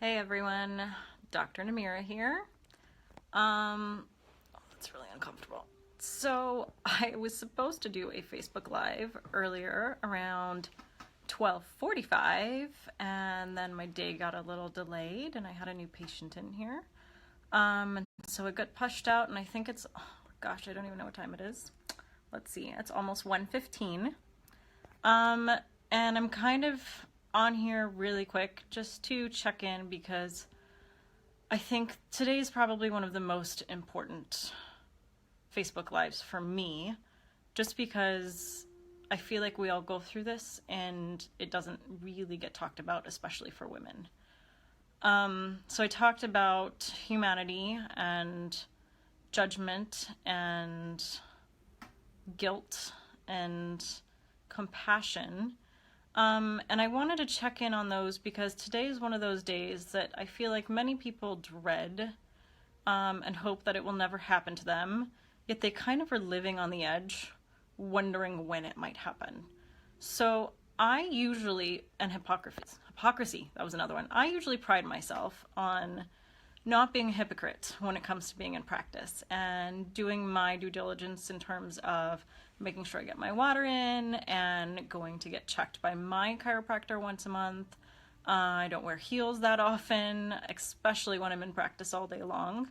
Hey everyone, DrNimira here. It's really uncomfortable. So I was supposed to do a Facebook Live earlier around 12:45, and then my day got a little delayed, and I had a new patient in here. And so it got pushed out, and I think it's, oh gosh, I don't even know what time it is. Let's see, it's almost 1:15. Um, and I'm kind of on here really quick just to check in because I think today is probably one of the most important Facebook Lives for me, just because I feel like we all go through this and it doesn't really get talked about, especially for women. So I talked about humanity and judgment and guilt and compassion. And I wanted to check in on those because today is one of those days that I feel like many people dread and hope that it will never happen to them, yet they kind of are living on the edge, wondering when it might happen. So I usually, and hypocrisy, that was another one. I usually pride myself on not being a hypocrite when it comes to being in practice and doing my due diligence in terms of making sure I get my water in and going to get checked by my chiropractor once a month. I don't wear heels that often, especially when I'm in practice all day long.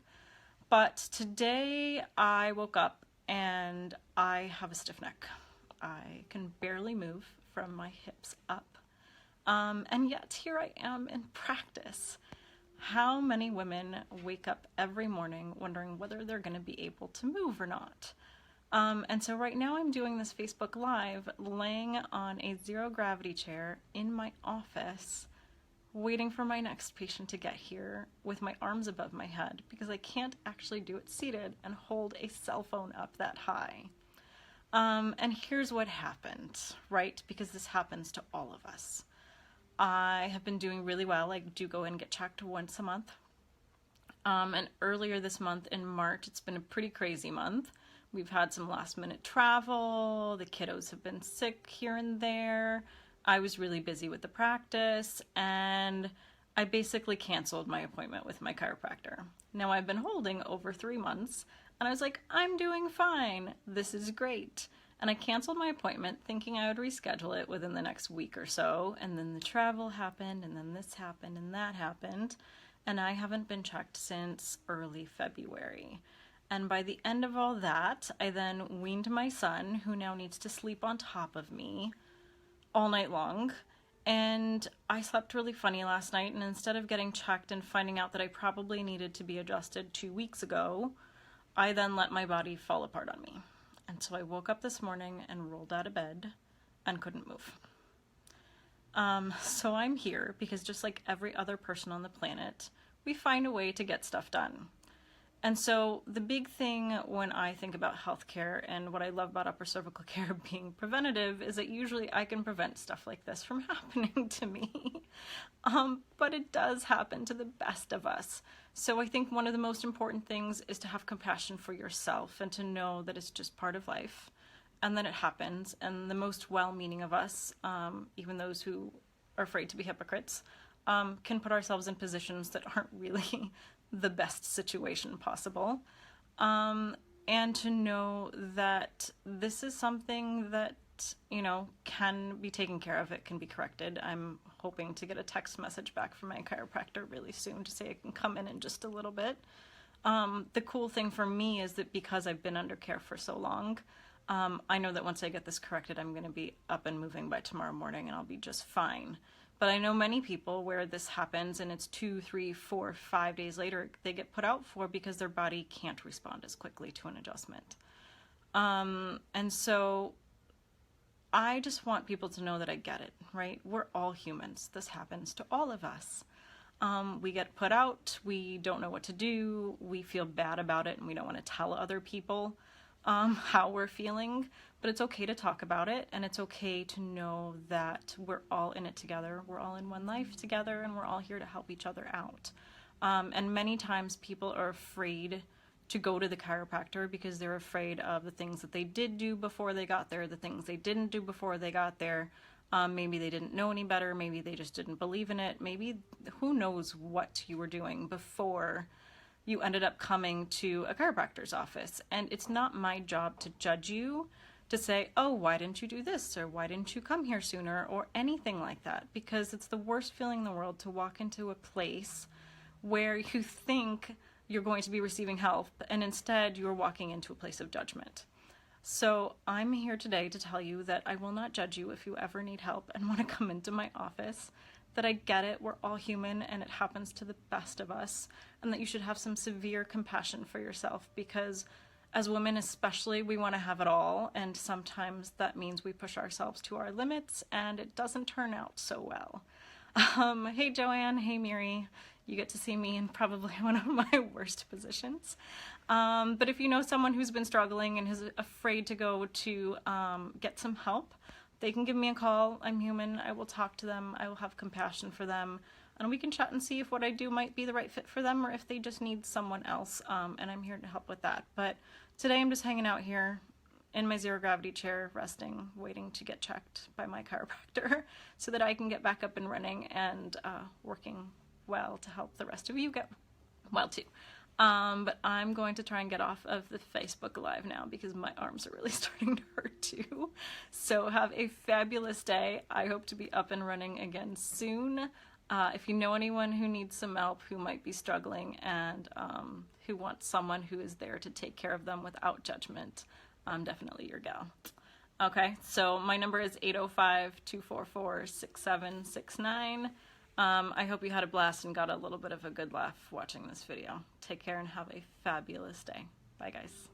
But today I woke up and I have a stiff neck. I can barely move from my hips up. And yet here I am in practice. How many women wake up every morning wondering whether they're going to be able to move or not? And so right now I'm doing this Facebook Live laying on a zero gravity chair in my office, waiting for my next patient to get here with my arms above my head because I can't actually do it seated and hold a cell phone up that high. And here's what happened, right? Because this happens to all of us. I have been doing really well. I do go in and get checked once a month. And earlier this month in March, it's been a pretty crazy month. We've had some last minute travel. The kiddos have been sick here and there. I was really busy with the practice and I basically canceled my appointment with my chiropractor. Now I've been holding over 3 months and I was like, I'm doing fine. This is great. And I canceled my appointment thinking I would reschedule it within the next week or so. And then the travel happened, and then this happened, and that happened. And I haven't been checked since early February. And by the end of all that, I then weaned my son, who now needs to sleep on top of me all night long. And I slept really funny last night. And instead of getting checked and finding out that I probably needed to be adjusted 2 weeks ago, I then let my body fall apart on me. And so I woke up this morning and rolled out of bed and couldn't move. So I'm here because just like every other person on the planet, we find a way to get stuff done. And so the big thing when I think about healthcare and what I love about upper cervical care being preventative is that usually I can prevent stuff like this from happening to me. But it does happen to the best of us. So I think one of the most important things is to have compassion for yourself and to know that it's just part of life and that it happens. And the most well-meaning of us, even those who are afraid to be hypocrites, can put ourselves in positions that aren't really the best situation possible. And to know that this is something that, can be taken care of. It can be corrected. I'm hoping to get a text message back from my chiropractor really soon to say I can come in just a little bit. The cool thing for me is that because I've been under care for so long, I know that once I get this corrected, I'm going to be up and moving by tomorrow morning and I'll be just fine. But I know many people where this happens and it's 2, 3, 4, 5 days later they get put out for because their body can't respond as quickly to an adjustment. And so I just want people to know that I get it, right? We're all humans. This happens to all of us. We get put out, we don't know what to do, we feel bad about it, and we don't want to tell other people how we're feeling, but it's okay to talk about it, and it's okay to know that we're all in it together, we're all in one life together, and we're all here to help each other out. And many times people are afraid to go to the chiropractor because they're afraid of the things that they did do before they got there, the things they didn't do before they got there, Maybe they didn't know any better. Maybe they just didn't believe in it. Maybe who knows what you were doing before you ended up coming to a chiropractor's office. And it's not my job to judge you, to say, oh, why didn't you do this? Or why didn't you come here sooner? Or anything like that. Because it's the worst feeling in the world to walk into a place where you think you're going to be receiving help, and instead you're walking into a place of judgment. So I'm here today to tell you that I will not judge you if you ever need help and want to come into my office, that I get it, we're all human and it happens to the best of us, and that you should have some severe compassion for yourself, because as women especially, we want to have it all, and sometimes that means we push ourselves to our limits and it doesn't turn out so well. Hey Joanne, hey Miri, you get to see me in probably one of my worst positions. But if you know someone who's been struggling and is afraid to go to get some help, they can give me a call. I'm human. I will talk to them. I will have compassion for them. And we can chat and see if what I do might be the right fit for them or if they just need someone else. And I'm here to help with that. But today I'm just hanging out here in my zero gravity chair, resting, waiting to get checked by my chiropractor so that I can get back up and running and working well to help the rest of you get well too. But I'm going to try and get off of the Facebook Live now because my arms are really starting to hurt too. So have a fabulous day. I hope to be up and running again soon. If you know anyone who needs some help, who might be struggling, and who wants someone who is there to take care of them without judgment, I'm definitely your gal. Okay, so my number is 805-244-6769. I hope you had a blast and got a little bit of a good laugh watching this video. Take care and have a fabulous day. Bye, guys.